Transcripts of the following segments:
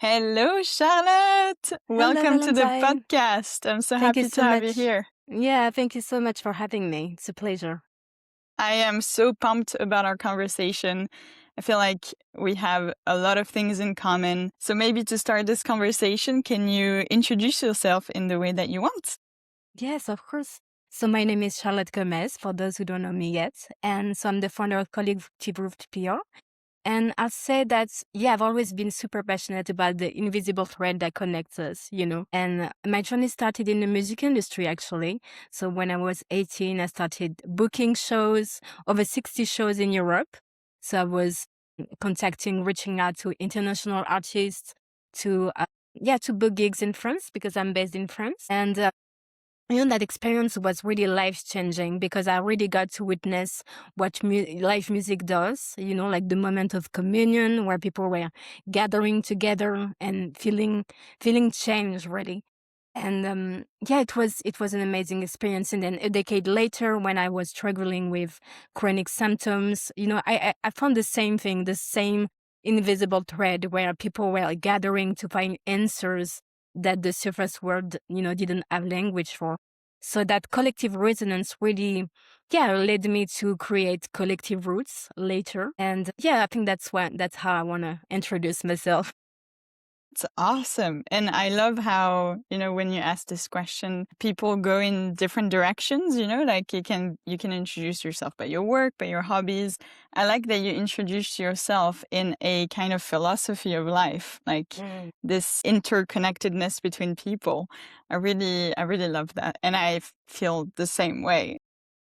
Hello, Charlotte. Hello, Welcome to the Valentine. podcast. I'm so Thank you happy to so have you much. here. Yeah, thank you so much for having me. It's a pleasure. I am so pumped about our conversation. I feel like we have a lot of things in common. So maybe to start this conversation, can you introduce yourself in the way that you want? Yes, of course. So my name is Charlotte Gomes, for those who don't know me yet. And so I'm the founder of Collective Root PR. And I'll say that, yeah, I've always been super passionate about the invisible thread that connects us. And my journey started in the music industry, actually. So when I was 18, I started booking shows, over 60 shows in Europe. So I was reaching out to international artists to book gigs in France because I'm based in France. And that experience was really life changing because I really got to witness what live music does, like the moment of communion where people were gathering together and feeling change really. And yeah, it was an amazing experience. And then a decade later, when I was struggling with chronic symptoms, I found the same thing, the same invisible thread where people were gathering to find answers that the surface world, didn't have language for. So that collective resonance really, yeah, led me to create Collective Roots later. And yeah, I think that's how I want to introduce myself. It's awesome. And I love how, when you ask this question, people go in different directions, like you can introduce yourself by your work, by your hobbies. I like that you introduce yourself in a kind of philosophy of life, like Mm, this interconnectedness between people. I really love that. And I feel the same way.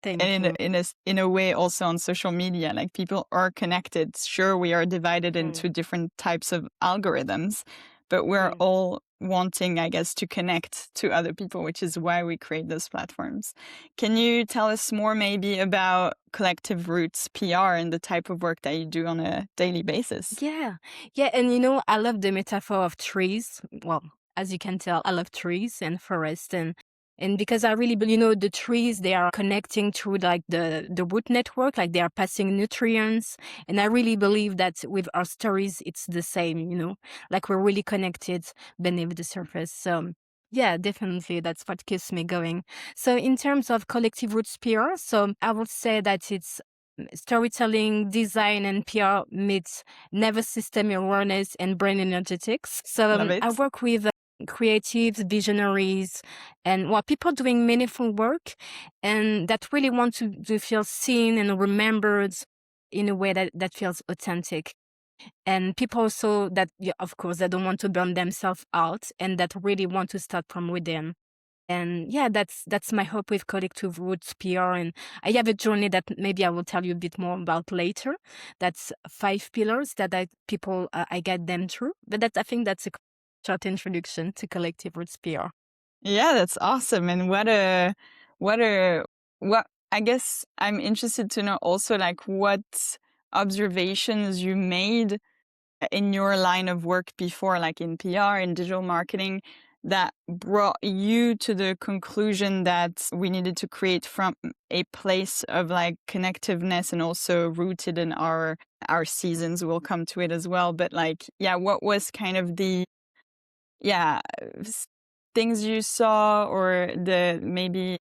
thank And you. in a way also on social media, like people are connected. Sure, we are divided Mm, into different types of algorithms, but we're mm. all wanting, I guess, to connect to other people, which is why we create those platforms. Can you tell us more maybe about Collective Roots PR and the type of work that you do on a daily basis? Yeah. Yeah. And I love the metaphor of trees. Well, as you can tell, I love trees and forest and because I really believe, the trees, they are connecting through like the root network, like they are passing nutrients. And I really believe that with our stories, it's the same, like we're really connected beneath the surface. So yeah, definitely that's what keeps me going. So in terms of Collective Roots PR, so I would say that it's storytelling, design, and PR meets nervous system awareness and brain energetics. So Love I it. work with creatives, visionaries, and people doing meaningful work and that really want to feel seen and remembered in a way that feels authentic. And people also that, yeah, of course, that don't want to burn themselves out and that really want to start from within. And yeah, that's my hope with Collective Roots PR. And I have a journey that maybe I will tell you a bit more about later. That's 5 pillars that I get them through. But I think that's a short introduction to Collective Roots PR. Yeah, that's awesome. And what a, what, I guess I'm interested to know also like what observations you made in your line of work before, like in PR, in digital marketing, that brought you to the conclusion that we needed to create from a place of like connectiveness and also rooted in our seasons. We'll come to it as well. But like, yeah, what was kind of the yeah things you saw or the maybe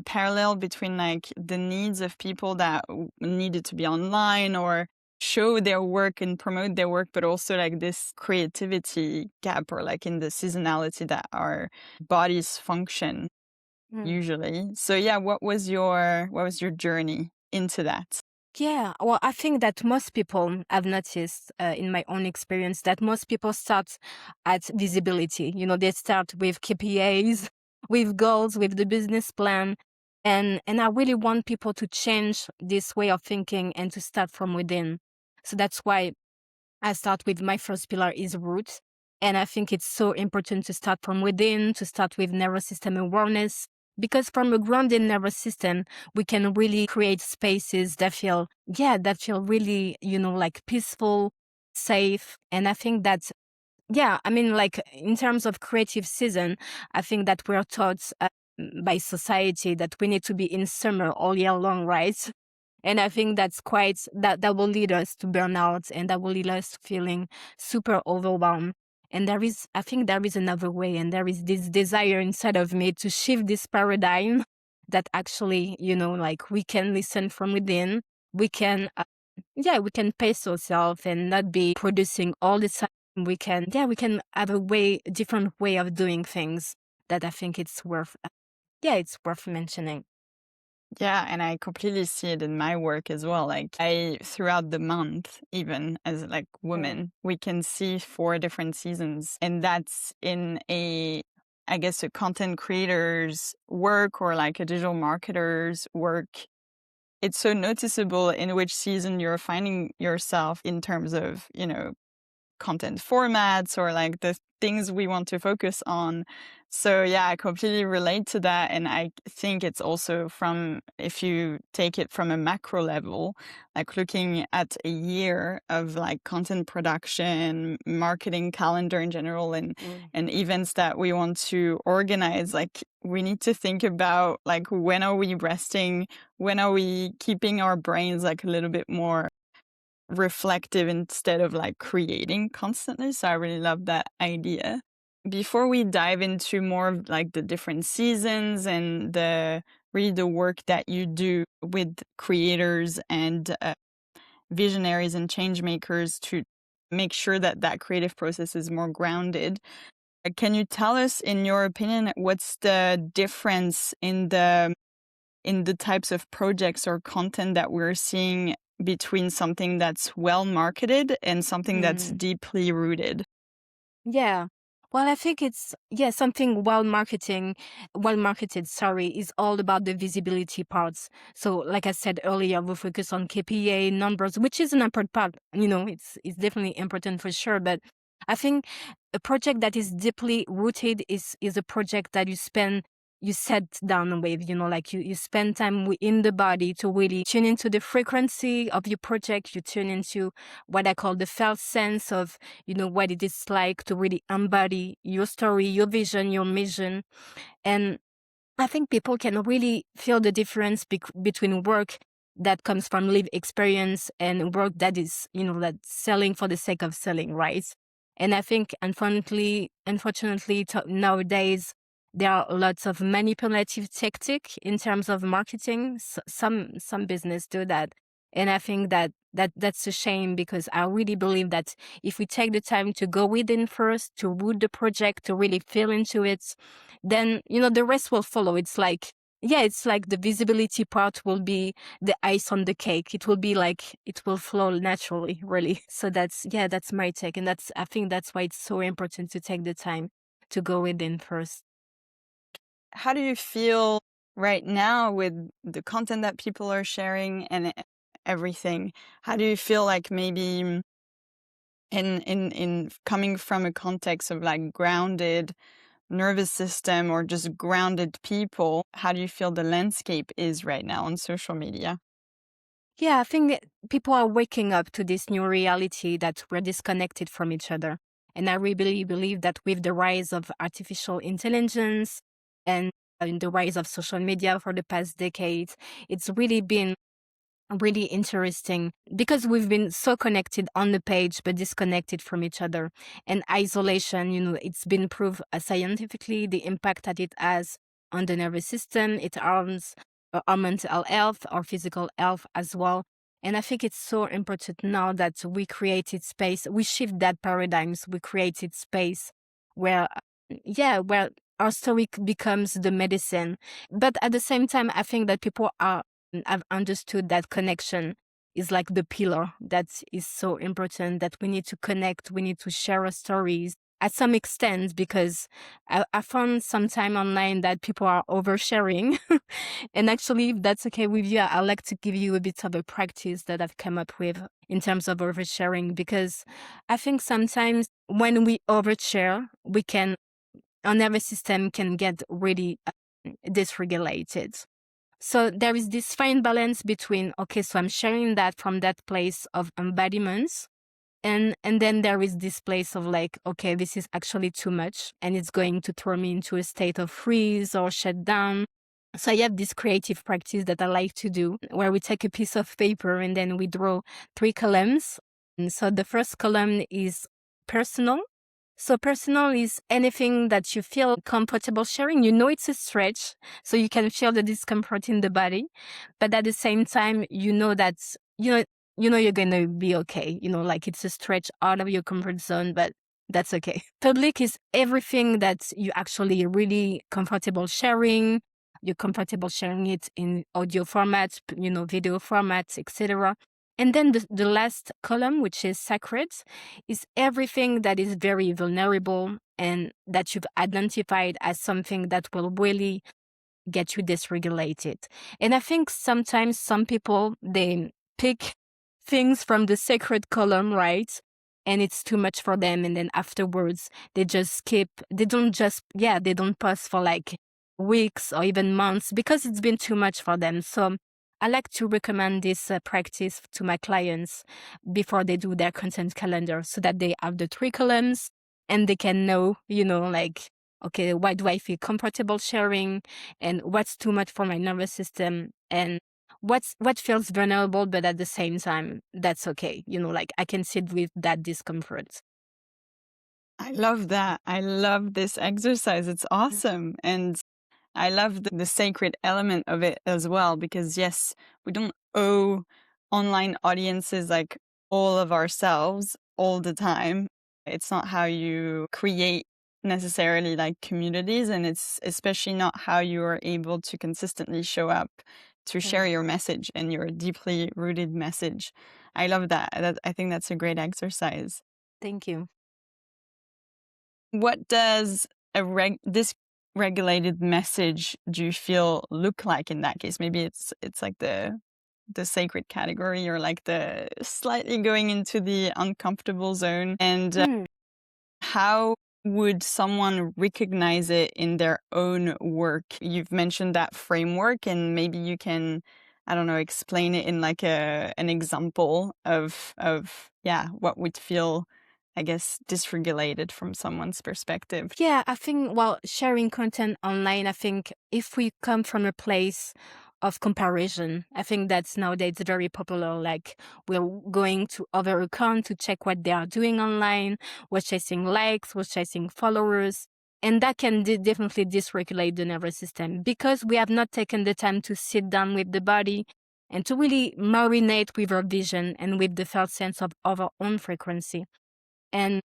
parallel between like the needs of people that needed to be online or show their work and promote their work, but also like this creativity gap or like in the seasonality that our bodies function usually. So yeah, what was your journey into that? Yeah, well, I think that most people have noticed in my own experience that most people start at visibility. They start with KPIs, with goals, with the business plan. And I really want people to change this way of thinking and to start from within. So that's why I start with my first pillar is root. And I think it's so important to start from within, to start with nervous system awareness, because from a grounded nervous system, we can really create spaces that feel really, like peaceful, safe. And I think that, yeah, I mean, like in terms of creative season, I think that we're taught by society that we need to be in summer all year long, right? And I think that will lead us to burnout and that will lead us to feeling super overwhelmed. And I think there is another way, and there is this desire inside of me to shift this paradigm that actually, like we can listen from within. We can, we can pace ourselves and not be producing all the time. We can have different way of doing things that I think it's worth mentioning. Yeah, and I completely see it in my work as well. Like I throughout the month, even as like Mm. women, we can see 4 different seasons. And that's in a I guess a content creator's work or like a digital marketer's work. It's so noticeable in which season you're finding yourself in terms of, content formats or like the things we want to focus on. So yeah, I completely relate to that. And I think it's also from, if you take it from a macro level, like looking at a year of like content production, marketing calendar in general, Mm. and events that we want to organize, like we need to think about like when are we resting? When are we keeping our brains like a little bit more reflective instead of like creating constantly. So I really love that idea. Before we dive into more of like the different seasons and the really the work that you do with creators and visionaries and change makers to make sure that that creative process is more grounded, can you tell us, in your opinion, what's the difference in the types of projects or content that we're seeing between something that's well marketed and something that's Mm. deeply rooted? Yeah. Well, I think something well marketed, sorry, is all about the visibility parts. So, like I said earlier, we focus on KPA numbers, which is an important part. It's definitely important for sure. But I think a project that is deeply rooted is a project that you sit down with, like you spend time in the body to really tune into the frequency of your project. You tune into what I call the felt sense of what it is like to really embody your story, your vision, your mission. And I think people can really feel the difference between work that comes from lived experience and work that is, that's selling for the sake of selling, right? And I think, unfortunately, nowadays there are lots of manipulative tactic in terms of marketing. Some business do that, and I think that's a shame, because I really believe that if we take the time to go within first, to root the project, to really feel into it, then the rest will follow. It's like the visibility part will be the ice on the cake. It will be like it will flow naturally, really. So that's my take, and I think that's why it's so important to take the time to go within first. How do you feel right now with the content that people are sharing and everything? How do you feel like maybe in coming from a context of like grounded nervous system or just grounded people, how do you feel the landscape is right now on social media? Yeah, I think that people are waking up to this new reality that we're disconnected from each other. And I really believe that with the rise of artificial intelligence and the rise of social media for the past decades, it's really been really interesting, because we've been so connected on the page but disconnected from each other. And isolation, it's been proved scientifically the impact that it has on the nervous system. It harms our mental health, our physical health as well. And I think it's so important now that we shift that paradigms, we created space where where our story becomes the medicine. But at the same time, I think that people I've understood that connection is like the pillar that is so important, that we need to connect, we need to share our stories at some extent, because I found sometime online that people are oversharing. And actually, if that's okay with you, I'd like to give you a bit of a practice that I've come up with in terms of oversharing, because I think sometimes when we overshare, our nervous system can get really dysregulated. So there is this fine balance between, okay, so I'm sharing that from that place of embodiments. And then there is this place of like, okay, this is actually too much and it's going to throw me into a state of freeze or shut down. So I have this creative practice that I like to do, where we take a piece of paper and then we draw 3 columns. And so the first column is personal. So personal is anything that you feel comfortable sharing. You know it's a stretch, so you can feel the discomfort in the body, but at the same time, you know that you know you're gonna be okay. You know, like it's a stretch out of your comfort zone, but that's okay. Public is everything that you actually really comfortable sharing. You're comfortable sharing it in audio formats, video formats, etc. And then the last column, which is sacred, is everything that is very vulnerable and that you've identified as something that will really get you dysregulated. And I think sometimes some people, they pick things from the sacred column, right? And it's too much for them. And then afterwards, they just skip. They don't pause for like weeks or even months because it's been too much for them. So I like to recommend this practice to my clients before they do their content calendar so that they have the 3 columns and they can know, like, okay, why do I feel comfortable sharing and what's too much for my nervous system and what feels vulnerable, but at the same time, that's okay. Like I can sit with that discomfort. I love that. I love this exercise. It's awesome. And I love the sacred element of it as well, because yes, we don't owe online audiences like all of ourselves all the time. It's not how you create necessarily like communities, and it's especially not how you are able to consistently show up to Yeah. share your message and your deeply rooted message. I love that. I think that's a great exercise. Thank you. What does this regulated message do you feel look like in that case? Maybe it's like the sacred category, or like the slightly going into the uncomfortable zone. And Mm. how would someone recognize it in their own work? You've mentioned that framework, and maybe you can, I don't know, explain it in like an example of yeah, what would feel, I guess, dysregulated from someone's perspective. Yeah, I think while sharing content online, I think if we come from a place of comparison, I think that's nowadays very popular. Like we're going to other account to check what they are doing online. We're chasing likes, we're chasing followers. And that can definitely dysregulate the nervous system because we have not taken the time to sit down with the body and to really marinate with our vision and with the felt sense of our own frequency. And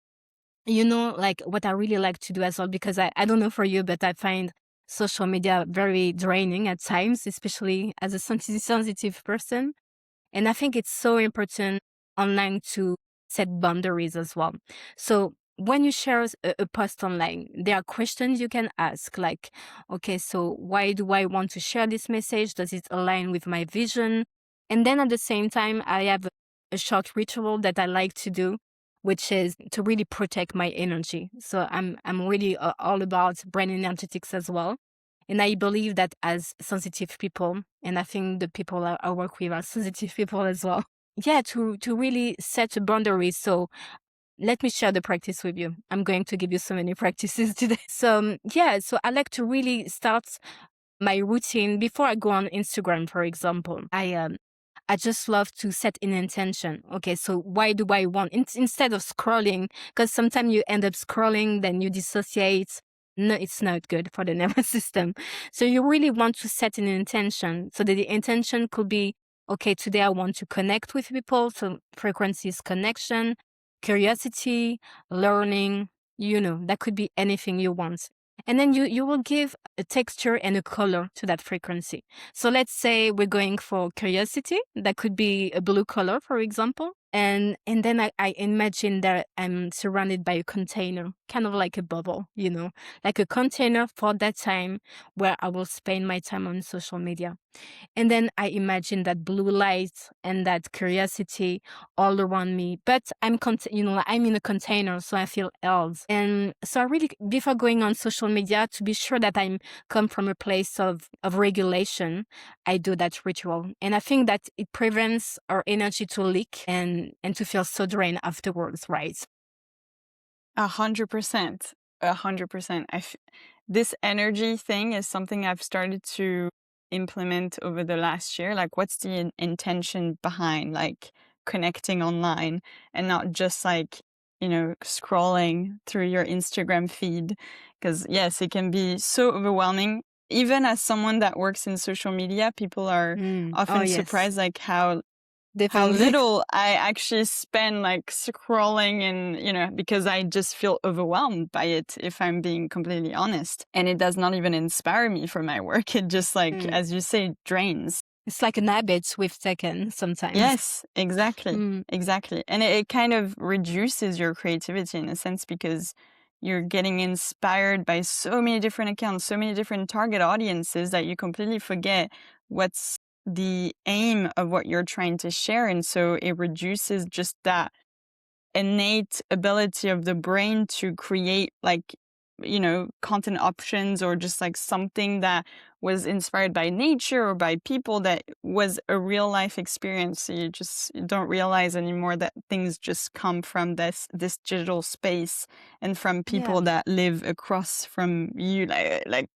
like what I really like to do as well, because I don't know for you, but I find social media very draining at times, especially as a sensitive person. And I think it's so important online to set boundaries as well. So when you share a post online, there are questions you can ask like, okay, so why do I want to share this message? Does it align with my vision? And then at the same time, I have a short ritual that I like to do, which is to really protect my energy. So I'm really all about brain energetics as well. And I believe that as sensitive people, and I think the people I work with are sensitive people as well. Yeah, to really set a boundary. So let me share the practice with you. I'm going to give you so many practices today. So yeah, so I like to really start my routine before I go on Instagram, for example. I just love to set an intention. Okay, so why do I want instead of scrolling? Because sometimes you end up scrolling, then you dissociate. No, it's not good for the nervous system. So you really want to set an intention. So that the intention could be, okay, today I want to connect with people. So frequency is connection, curiosity, learning. That could be anything you want. And then you will give a texture and a color to that frequency. So let's say we're going for curiosity. That could be a blue color, for example. And then I imagine that I'm surrounded by a container, kind of like a bubble, like a container for that time where I will spend my time on social media. And then I imagine that blue light and that curiosity all around me. But I'm in a container, so I feel held. And so I really, before going on social media, to be sure that I'm come from a place of regulation, I do that ritual. And I think that it prevents our energy to leak and to feel so drained afterwards, right? 100%. 100%. This energy thing is something I've started to implement over the last year. Like, what's the intention behind like connecting online, and not just like scrolling through your Instagram feed. Because yes, it can be so overwhelming. Even as someone that works in social media, people are Oh, often yes. surprised like how Definitely. little I actually spend like scrolling and, because I just feel overwhelmed by it, if I'm being completely honest. And it does not even inspire me for my work. It just like, Mm. as you say, drains. It's like an habit we've taken sometimes. Yes, exactly. Mm. Exactly. And it kind of reduces your creativity in a sense because you're getting inspired by so many different accounts, so many different target audiences that you completely forget what's the aim of what you're trying to share. And so it reduces just that innate ability of the brain to create like content options or just like something that was inspired by nature or by people that was a real life experience. So you don't realize anymore that things just come from this digital space and from Yeah. people that live across from you, like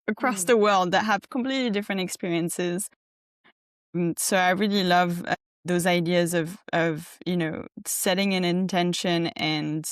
across Mm. the world, that have completely different experiences. So I really love those ideas of setting an intention and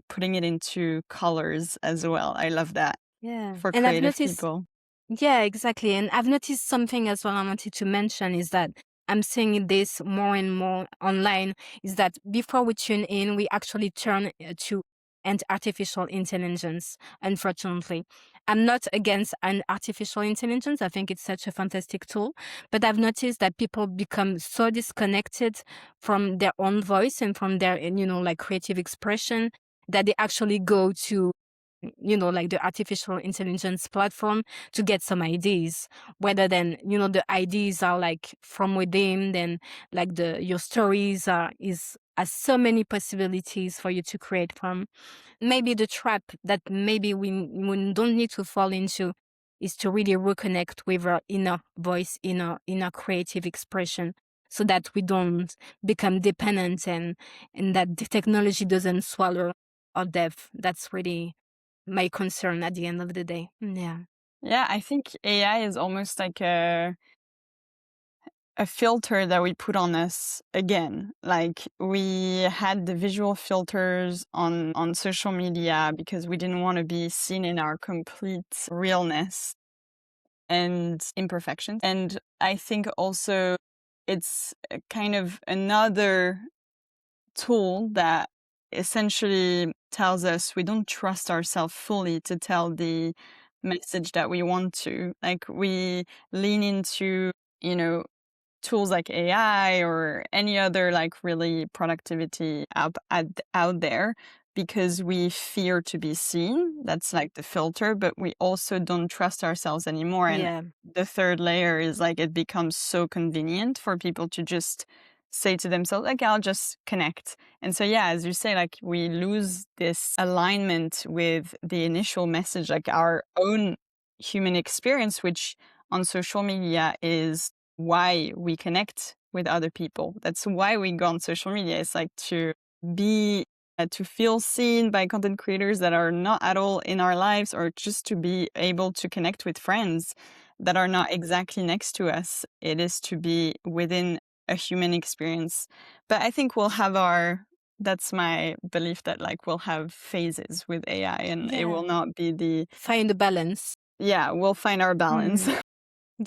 putting it into colors as well. I love that Yeah. for And I've creative noticed people. Yeah, exactly. And I've noticed something as well I wanted to mention is that I'm seeing this more and more online is that before we tune in, we actually turn to and artificial intelligence, unfortunately. I'm not against an artificial intelligence. I think it's such a fantastic tool. But I've noticed that people become so disconnected from their own voice and from their, like creative expression that they actually go to like the artificial intelligence platform to get some ideas, whether than, the ideas are like from within, then like your stories has so many possibilities for you to create from. Maybe the trap that maybe we don't need to fall into is to really reconnect with our inner voice, inner creative expression, so that we don't become dependent and that the technology doesn't swallow our depth. That's really my concern at the end of the day. Yeah. Yeah, I think AI is almost like a filter that we put on us again. Like we had the visual filters on social media because we didn't want to be seen in our complete realness and imperfections. And I think also it's a kind of another tool that essentially tells us we don't trust ourselves fully to tell the message that we want to. Like we lean into, you know, tools like AI or any other like really productivity app out there because we fear to be seen. That's like the filter, but we also don't trust ourselves anymore. And Yeah. the third layer is like it becomes so convenient for people to just say to themselves, like, I'll just connect. And so, yeah, as you say, like we lose this alignment with the initial message, like our own human experience, which on social media is why we connect with other people. That's why we go on social media. It's like be to feel seen by content creators that are not at all in our lives, or just to be able to connect with friends that are not exactly next to us. It is to be within a human experience. But I think that's my belief that like we'll have phases with AI and it will Yeah. not be Find the balance. yeah, we'll find our balance. Mm.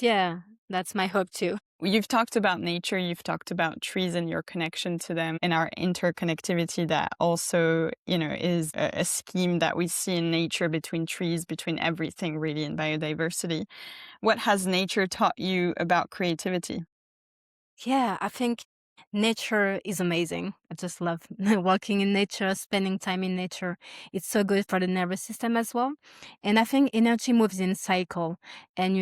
Yeah. That's my hope too. You've talked about nature, you've talked about trees and your connection to them and our interconnectivity that also, is a scheme that we see in nature between trees, between everything really in biodiversity. What has nature taught you about creativity? Yeah, I think nature is amazing. I just love walking in nature, spending time in nature. It's so good for the nervous system as well. And I think energy moves in cycle. And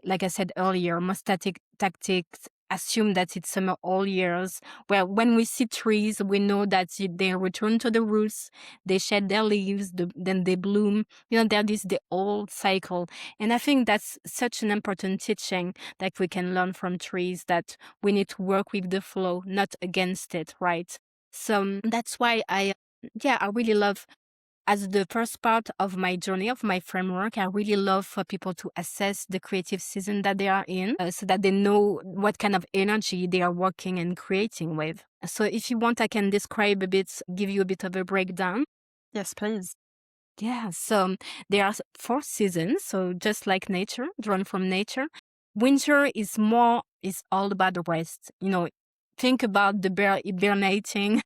like I said earlier, most static tactics assume that it's summer all years. Well, when we see trees, we know that they return to the roots, they shed their leaves, then they bloom. There is the old cycle. And I think that's such an important teaching that we can learn from trees, that we need to work with the flow, not against it, right? So that's why I really love as the first part of my journey, of my framework, I really love for people to assess the creative season that they are in, so that they know what kind of energy they are working and creating with. So if you want, I can describe a bit, give you a bit of a breakdown. Yes, please. Yeah, so there are four seasons, so just like nature, drawn from nature. Winter is all about the rest. Think about the hibernating.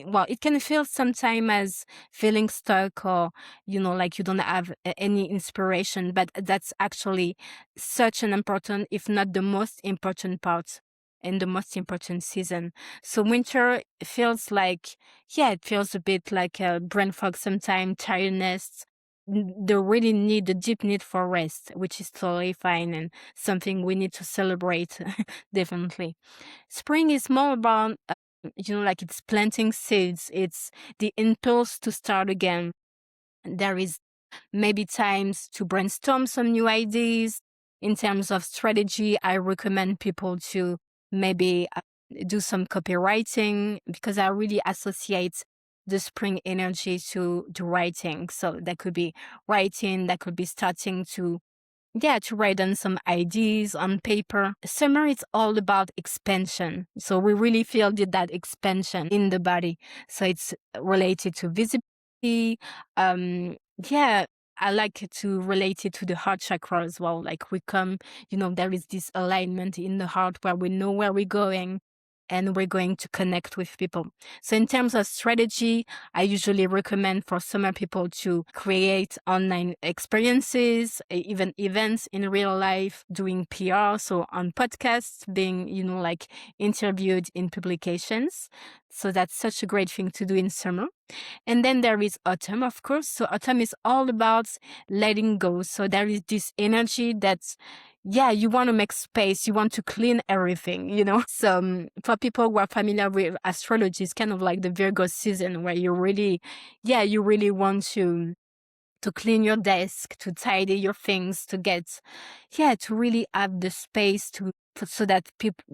Well, it can feel sometimes as feeling stuck, or like you don't have any inspiration, but that's actually such an important, if not the most important part, and the most important season. So winter feels like, yeah, it feels a bit like a brain fog sometimes, tiredness. They really need the deep need for rest, which is totally fine and something we need to celebrate. Definitely. Spring is more about, like it's planting seeds. It's the impulse to start again. There is maybe times to brainstorm some new ideas. In terms of strategy, I recommend people to maybe do some copywriting, because I really associate the spring energy to writing. So that could be writing, that could be starting to, yeah, to write down some ideas on paper. Summer is all about expansion. So we really feel that expansion in the body. So it's related to visibility. Um, yeah, I like to relate it to the heart chakra as well. Like we come, there is this alignment in the heart where we know where we're going and we're going to connect with people. So in terms of strategy, I usually recommend for summer people to create online experiences, even events in real life, doing PR, so on podcasts, being, like interviewed in publications. So that's such a great thing to do in summer. And then there is autumn, of course. So autumn is all about letting go. So there is this energy that's, yeah, you want to make space, you want to clean everything. So for people who are familiar with astrology, it's kind of like the Virgo season where you really want to clean your desk, to tidy your things, to really have the space so that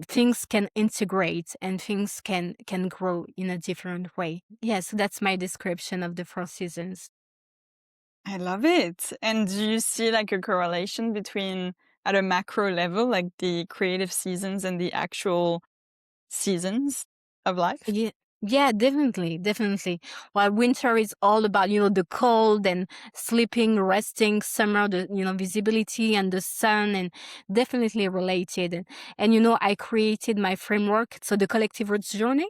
things can integrate and things can grow in a different way. Yeah, so that's my description of the 4 seasons. I love it. And do you see like a correlation between at a macro level, like the creative seasons and the actual seasons of life? Yeah. Yeah, definitely, definitely. While winter is all about, the cold and sleeping, resting, summer, the, visibility and the sun, and definitely related. And I created my framework. So the collective roots journey,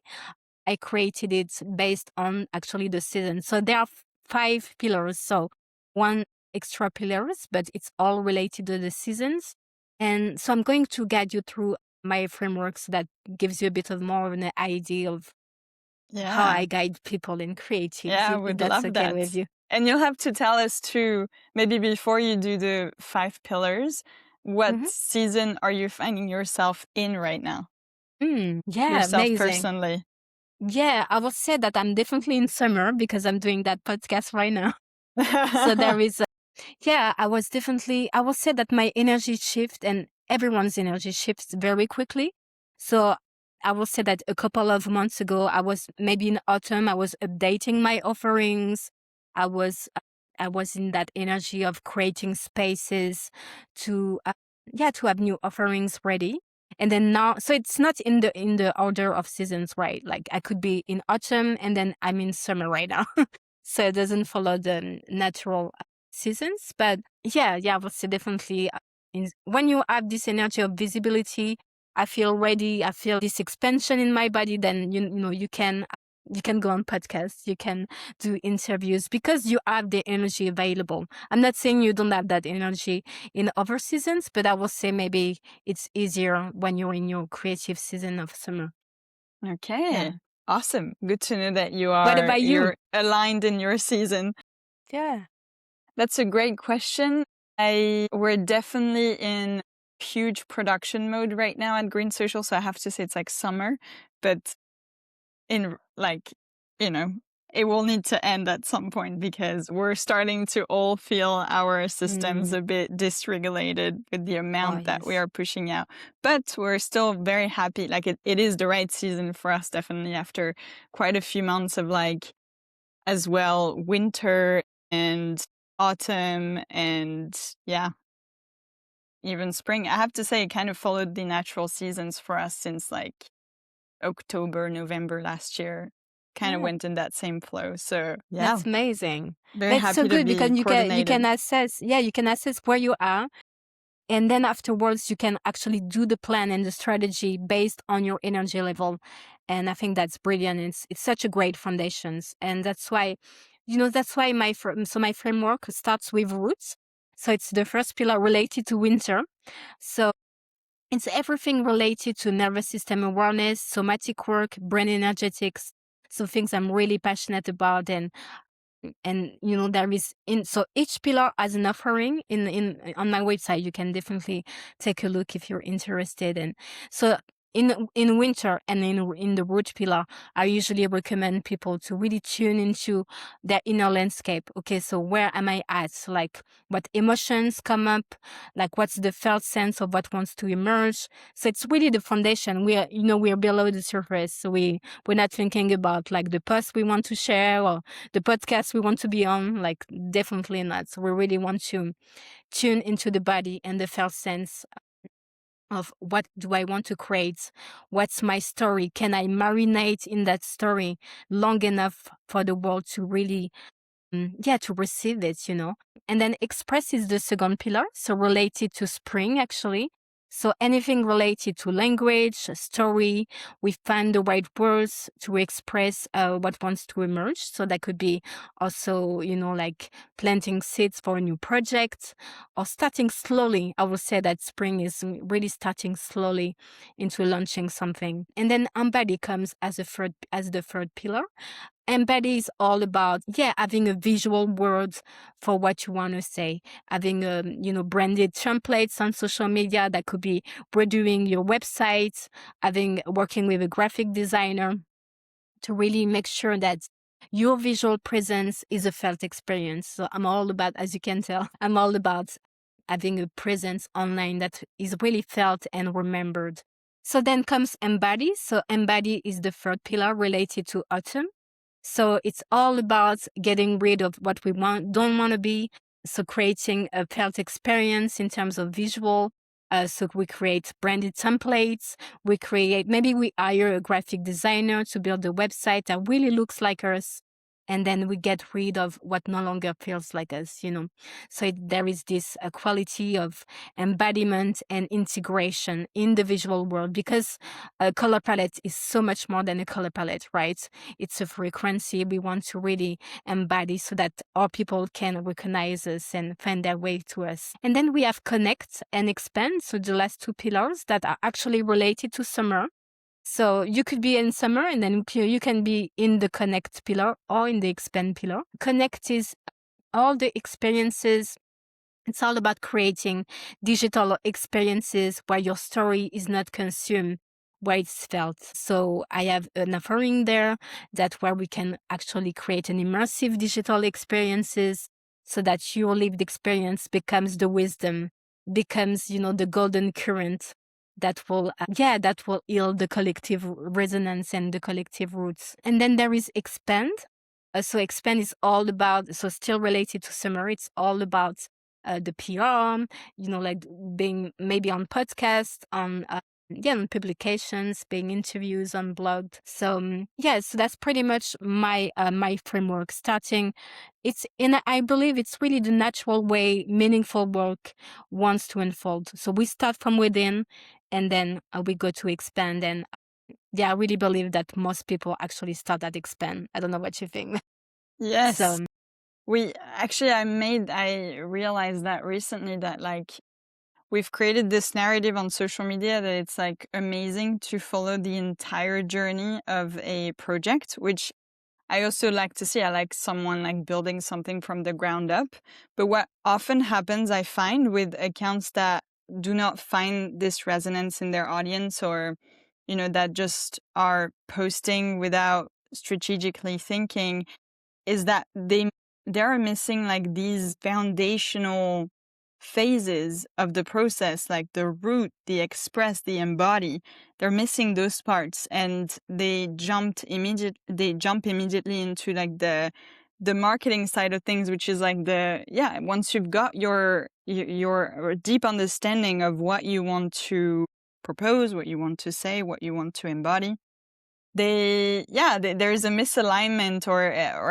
I created it based on actually the season. So there are 5 pillars. So one extra pillars, but it's all related to the seasons. And so I'm going to guide you through my framework so that gives you a bit of more of an idea of how Yeah. I guide people in creatives, Yeah, I if would that's love okay that. with you. And you'll have to tell us too, maybe before you do the 5 pillars, what Hmm. season are you finding yourself in right now? Yeah, Yourself amazing. personally. Yeah, I would say that I'm definitely in summer because I'm doing that podcast right now. So there is, yeah, I will say that my energy shift and everyone's energy shifts very quickly. So I will say that a couple of months ago, I was maybe in autumn, I was updating my offerings. I was, I was in that energy of creating spaces to, to have new offerings ready. And then now, so it's not in the order of seasons, right? Like I could be in autumn and then I'm in summer right now. So it doesn't follow the natural seasons. But yeah, I would say definitely when you have this energy of visibility, I feel ready. I feel this expansion in my body. Then you can go on podcasts, you can do interviews because you have the energy available. I'm not saying you don't have that energy in other seasons, but I will say maybe it's easier when you're in your creative season of summer. Okay. Yeah. Awesome. Good to know that What about you? you're aligned in your season. Yeah. That's a great question. We're definitely in huge production mode right now at Green Social, so I have to say it's like summer, but in like, you know, it will need to end at some point because we're starting to all feel our systems Mm. a bit dysregulated with the Oh, amount that we yes. are pushing out. But we're still very happy. Like it is the right season for us, definitely after quite a few months of like as well winter and autumn and yeah, even spring. I have to say it kind of followed the natural seasons for us since like October, November last year. Kind of Yeah, went in that same flow. So yeah, that's amazing. very That's so happy to good because be you can coordinated. assess, yeah, you can assess where you are. And then afterwards, you can actually do the plan and the strategy based on your energy level. And I think that's brilliant. It's such a great foundations. And that's why, that's why my framework starts with roots. So it's the first pillar related to winter. So it's everything related to nervous system awareness, somatic work, brain energetics. So things I'm really passionate about, and there is in so each pillar has an offering in on my website. You can definitely take a look if you're interested. And so in winter and in the root pillar, I usually recommend people to really tune into their inner landscape. Okay, so where am I at? Like, what emotions come up? Like, what's the felt sense of what wants to emerge? So it's really the foundation. We're below the surface, so we're not thinking about like the post we want to share or the podcast we want to be on. Like, definitely not. So we really want to tune into the body and the felt sense of what do I want to create? What's my story? Can I marinate in that story long enough for the world to really to receive it. And then express is the second pillar, so related to spring, actually. So anything related to language, story, we find the right words to express what wants to emerge. So that could be also, like planting seeds for a new project or starting slowly. I would say that spring is really starting slowly into launching something. And then embody comes as the third pillar. Embody is all about, having a visual word for what you want to say, having, branded templates on social media that could be redoing your website, working with a graphic designer to really make sure that your visual presence is a felt experience. So I'm all about, as you can tell, I'm all about having a presence online that is really felt and remembered. So then comes embody. So embody is the third pillar related to autumn. So it's all about getting rid of what we don't want to be. So creating a felt experience in terms of visual. So we create branded templates. Maybe we hire a graphic designer to build a website that really looks like us. And then we get rid of what no longer feels like us. So there is this quality of embodiment and integration in the visual world, because a color palette is so much more than a color palette, right? It's a frequency we want to really embody so that our people can recognize us and find their way to us. And then we have connect and expand. So the last two pillars that are actually related to summer. So you could be in summer and then you can be in the connect pillar or in the expand pillar. Connect is all the experiences. It's all about creating digital experiences where your story is not consumed, where it's felt. So I have an offering there where we can actually create an immersive digital experiences so that your lived experience becomes the wisdom, becomes, the golden current that will heal the collective resonance and the collective roots. And then there is expand. So expand is all about, so still related to summer, it's all about the PR, like being maybe on podcasts, on publications, being interviews on blog. So so that's pretty much my framework. I believe it's really the natural way meaningful work wants to unfold. So we start from within, and then we go to expand. And I really believe that most people actually start at expand. I don't know what you think. Yes. So I realized that recently that like we've created this narrative on social media that it's like amazing to follow the entire journey of a project, which I also like to see. I like someone like building something from the ground up. But what often happens, I find, with accounts that do not find this resonance in their audience, or, that just are posting without strategically thinking, is that they're missing like these foundational phases of the process, like the root, the express, the embody, they're missing those parts, and they jump immediately into like the marketing side of things, which is like once you've got your deep understanding of what you want to propose, what you want to say, what you want to embody, there's a misalignment, or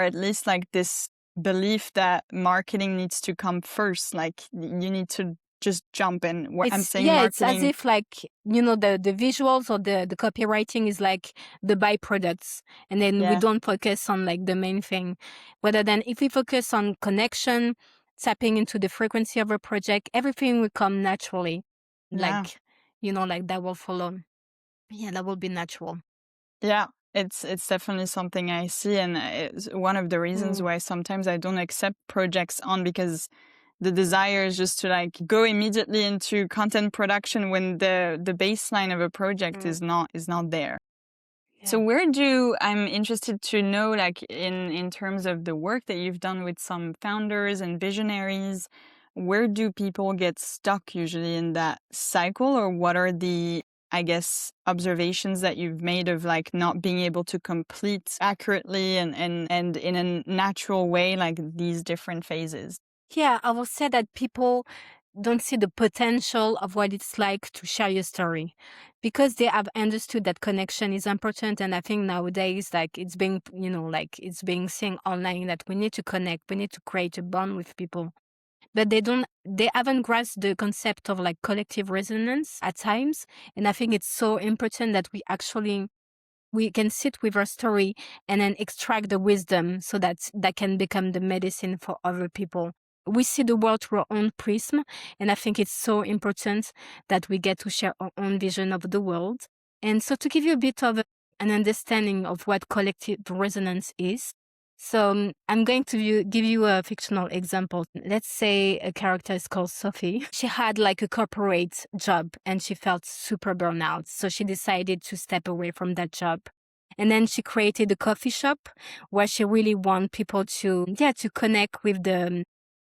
at least like this belief that marketing needs to come first. Like you need to just jump in. I'm saying It's as marketing. if like, the visuals or the copywriting is like the byproducts, and then we Yeah, don't focus on like the main thing. Rather than if we focus on connection, tapping into the frequency of a project, everything will come naturally. yeah, Like, like that will follow. Yeah, that will be natural. yeah. It's definitely something I see, and it's one of the reasons Mm, why sometimes I don't accept projects on, because the desire is just to like go immediately into content production when the baseline of a project mm, is not there. So yeah. I'm interested to know, like in terms of the work that you've done with some founders and visionaries, where do people get stuck usually in that cycle, or what are the, I guess, observations that you've made of like not being able to complete accurately and in a natural way, like these different phases? Yeah, I will say that people don't see the potential of what it's like to share your story because they have understood that connection is important. And I think nowadays, like it's being, like it's being seen online that we need to connect, we need to create a bond with people. But they haven't grasped the concept of like collective resonance at times. And I think it's so important that we can sit with our story and then extract the wisdom so that can become the medicine for other people. We see the world through our own prism, and I think it's so important that we get to share our own vision of the world. And so to give you a bit of an understanding of what collective resonance is, so I'm going to give you a fictional example. Let's say a character is called Sophie. She had like a corporate job and she felt super burnout. So she decided to step away from that job. And then she created a coffee shop where she really want people to connect with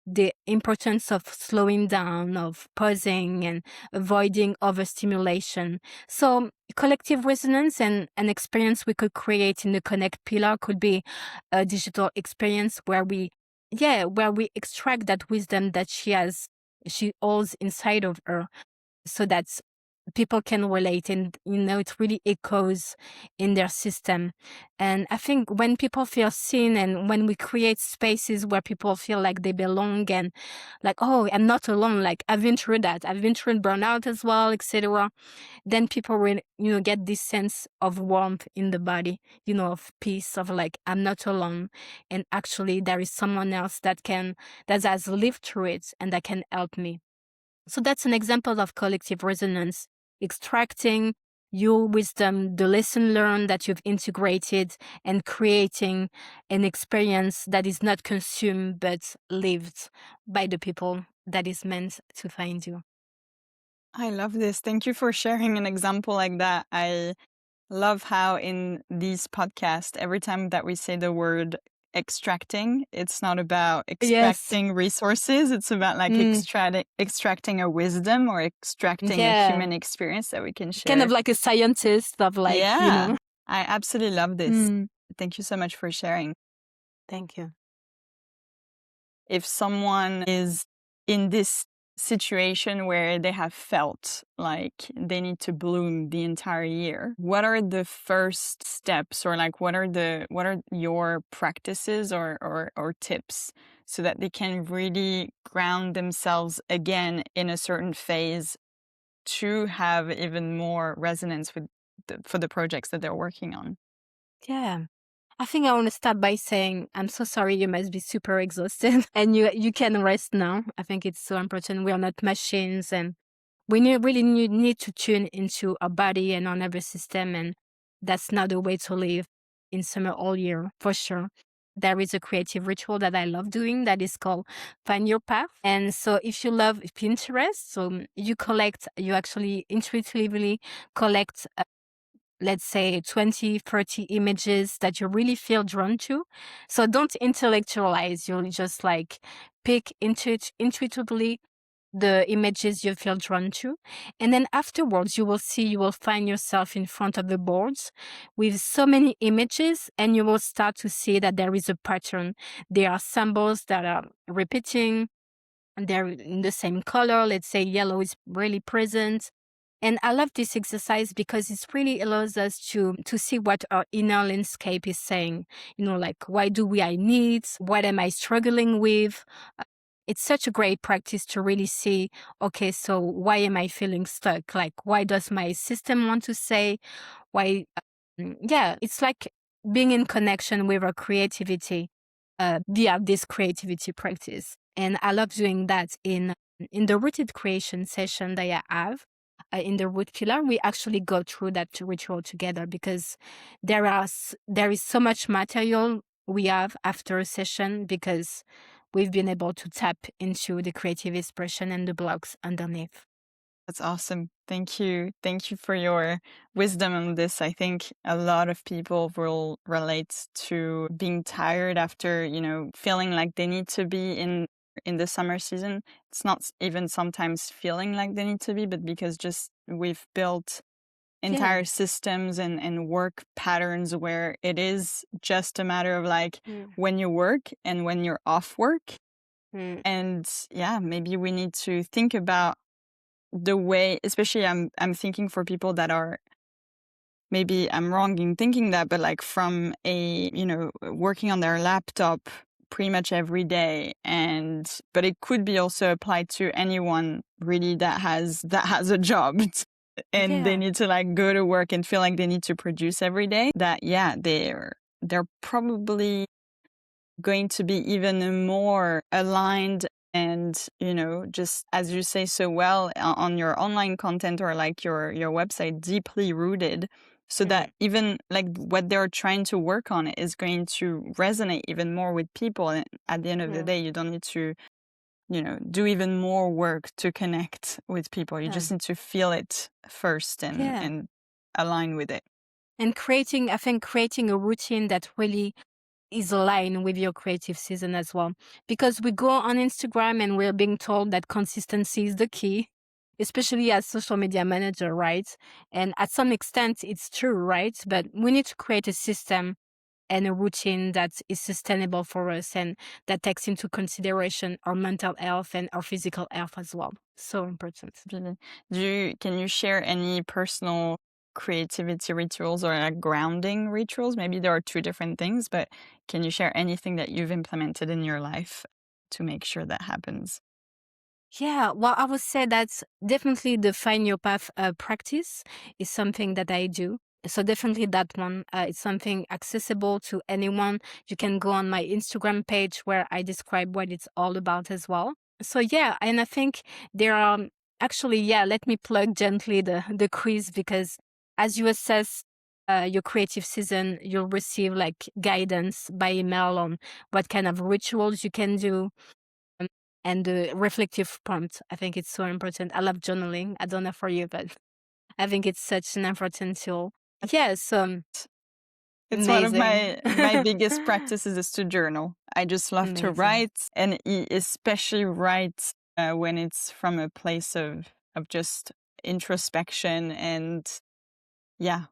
the importance of slowing down, of pausing and avoiding overstimulation. So collective resonance and an experience we could create in the connect pillar could be a digital experience where we extract that wisdom that she holds inside of her, so that people can relate and it really echoes in their system. And I think when people feel seen and when we create spaces where people feel like they belong and like, oh, I'm not alone, like I've been through that, I've been through burnout as well, etc., then people will get this sense of warmth in the body, of peace, of like I'm not alone, and actually there is someone else that has lived through it and that can help me. So that's an example of collective resonance, extracting your wisdom, the lesson learned that you've integrated, and creating an experience that is not consumed but lived by the people that is meant to find you. I love this. Thank you for sharing an example like that. I love how in these podcasts, every time that we say the word extracting, it's not about Yes. extracting resources. It's about like Mm, extracting a wisdom or extracting a yeah. human experience that we can Kind share. of like a scientist of like, Yeah, I absolutely love this. Mm, Thank you so much for sharing. thank you. If someone is in this situation where they have felt like they need to bloom the entire year, what are the first steps, or like what are your practices or tips so that they can really ground themselves again in a certain phase to have even more resonance with for the projects that they're working on? Yeah. I think I want to start by saying I'm so sorry. You must be super exhausted, and you can rest now. I think it's so important. We are not machines, and really need to tune into our body and our nervous system, and that's not the way to live in summer all year for sure. There is a creative ritual that I love doing that is called Find Your Path. And so if you love Pinterest, so you actually intuitively collect let's say 20, 30 images that you really feel drawn to. So don't intellectualize. You'll just like pick intuitively the images you feel drawn to. And then afterwards, you will find yourself in front of the boards with so many images, and you will start to see that there is a pattern. There are symbols that are repeating, and they're in the same color. Let's say yellow is really present. And I love this exercise because it really allows us to see what our inner landscape is saying. Like, why do I need? What am I struggling with? It's such a great practice to really see, okay, so why am I feeling stuck? Like, why does my system want to say? Why? Yeah, it's like being in connection with our creativity via this creativity practice. And I love doing that in the rooted creation session that I have. In the root pillar, we actually go through that ritual together because there is so much material we have after a session because we've been able to tap into the creative expression and the blocks underneath. That's awesome. Thank you. Thank you for your wisdom on this. I think a lot of people will relate to being tired after, feeling like they need to be in the summer season. It's not even sometimes feeling like they need to be, but because just we've built Yeah. entire systems and work patterns where it is just a matter of like Mm, when you work and when you're off work. mm, And yeah, maybe we need to think about the way, especially I'm thinking for people that are, maybe I'm wrong in thinking that, but like from working on their laptop pretty much every day. But it could be also applied to anyone really that has a job and they yeah. need to like go to work and feel like they need to produce every day. That, yeah, they're probably going to be even more aligned and, just as you say so well on your online content or like your website, deeply rooted, so that Mm, even like what they're trying to work on is going to resonate even more with people. And at the end of the yeah. day, you don't need to, do even more work to connect with people. You Yeah. just need to feel it first and Yeah. and align with it. And I think creating a routine that really is aligned with your creative season as well. Because we go on Instagram and we're being told that consistency is the key, especially as social media manager, right? And at some extent, it's true, right? But we need to create a system and a routine that is sustainable for us and that takes into consideration our mental health and our physical health as well. So important. Really. Can you share any personal creativity rituals or like grounding rituals? Maybe there are two different things, but can you share anything that you've implemented in your life to make sure that happens? Yeah, well, I would say that's definitely the Find Your Path practice is something that I do. So definitely that one. It's something accessible to anyone. You can go on my Instagram page where I describe what it's all about as well. So yeah, and I think there are actually, yeah, let me plug gently the quiz because as you assess your creative season, you'll receive like guidance by email on what kind of rituals you can do, um, and the reflective prompt. I think it's so important. I love journaling. I don't know for you, but I think it's such an important tool. Yes, It's one of amazing. my biggest practices is to journal. I just love to Amazing. write, and especially write when it's from a place of just introspection and, yeah,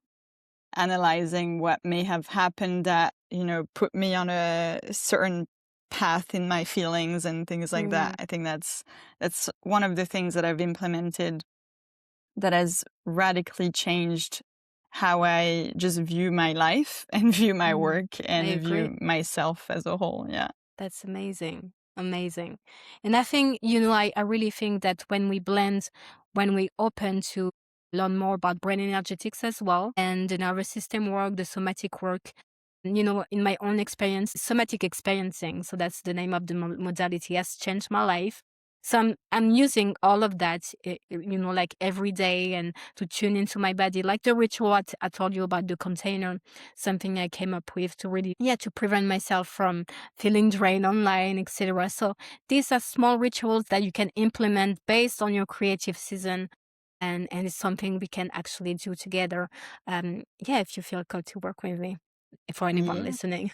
analyzing what may have happened that, put me on a certain path in my feelings and things like that. Mm, I think that's one of the things that I've implemented that has radically changed how I just view my life and view my mm. work I and agree. view myself as a whole. Yeah. That's amazing. Amazing. And I think, I really think that when we blend, when we open to learn more about brain energetics as well, and the nervous system work, the somatic work, in my own experience, somatic experiencing, so that's the name of the modality, has changed my life. So I'm using all of that, like every day and to tune into my body, like the ritual I told you about the container, something I came up with to really, yeah, to prevent myself from feeling drained online, etc. So these are small rituals that you can implement based on your creative season. And it's something we can actually do together. Yeah, if you feel called to work with me, for anyone Yeah. listening.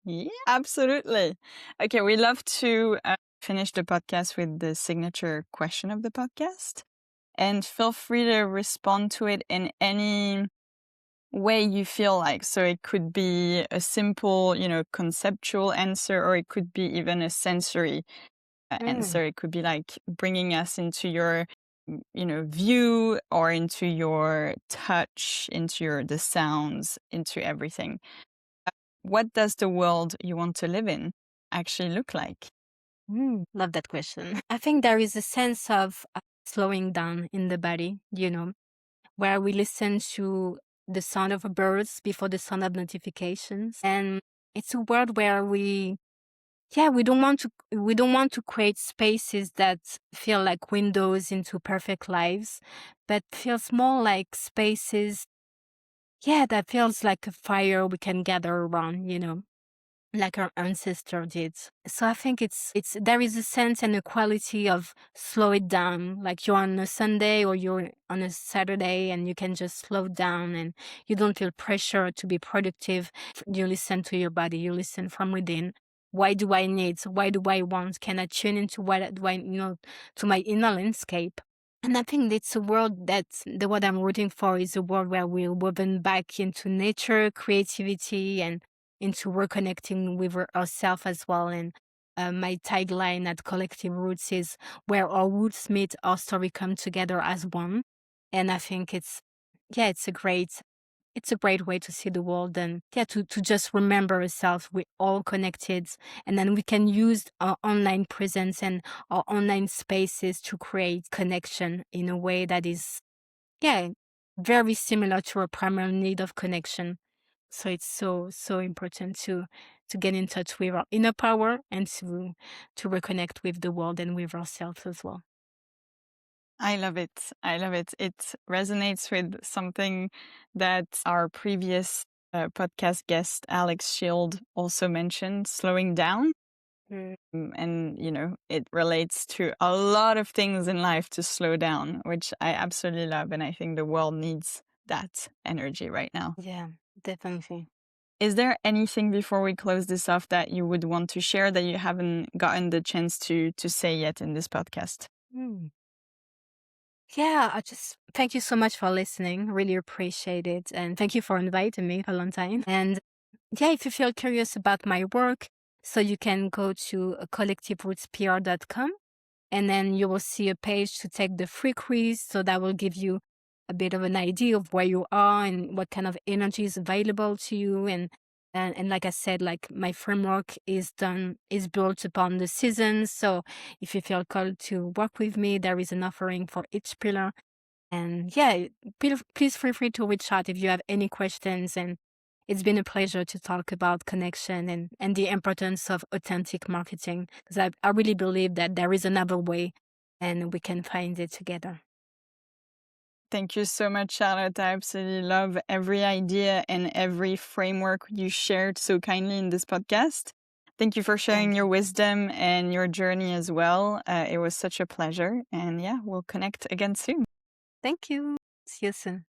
Yeah, absolutely. Okay, we love to finish the podcast with the signature question of the podcast. And feel free to respond to it in any way you feel like. So it could be a simple, conceptual answer, or it could be even a sensory Mm. answer. It could be like bringing us into your, view, or into your touch, the sounds, into everything. What does the world you want to live in actually look like? Love that question. I think there is a sense of slowing down in the body, where we listen to the sound of birds before the sound of notifications. And it's a world where we don't want to create spaces that feel like windows into perfect lives, but feels more like spaces, that feels like a fire we can gather around, like our ancestor did. So I think it's there is a sense and a quality of slow it down. Like you're on a Sunday or you're on a Saturday and you can just slow down and you don't feel pressure to be productive. You listen to your body, you listen from within. Why do I need? Why do I want? Can I tune into what do I, to my inner landscape? And I think it's a world the what I'm rooting for is a world where we're woven back into nature, creativity, and into reconnecting with ourselves as well. And my tagline at Collective Roots is where our roots meet, our story come together as one. And I think it's a great way to see the world and to just remember ourselves we're all connected, and then we can use our online presence and our online spaces to create connection in a way that is yeah very similar to our primary need of connection. So it's so important to get in touch with our inner power and to reconnect with the world and with ourselves as well. I love it. I love it. It resonates with something that our previous podcast guest, Alex Shield, also mentioned, slowing down. Mm. And, it relates to a lot of things in life to slow down, which I absolutely love. And I think the world needs that energy right now. Yeah, definitely. Is there anything before we close this off that you would want to share that you haven't gotten the chance to say yet in this podcast? Mm. Yeah, I just thank you so much for listening. Really appreciate it. And thank you for inviting me, Valentine. And yeah, if you feel curious about my work, so you can go to collectiverootspr.com, and then you will see a page to take the free quiz. So that will give you a bit of an idea of where you are and what kind of energy is available to you. And like I said, like my framework is built upon the seasons. So if you feel called to work with me, there is an offering for each pillar. And yeah, please feel free to reach out if you have any questions. And it's been a pleasure to talk about connection and the importance of authentic marketing, because I really believe that there is another way and we can find it together. Thank you so much, Charlotte. I absolutely love every idea and every framework you shared so kindly in this podcast. Thank you for sharing Thank your you. wisdom and your journey as well. It was such a pleasure. And yeah, we'll connect again soon. Thank you. See you soon.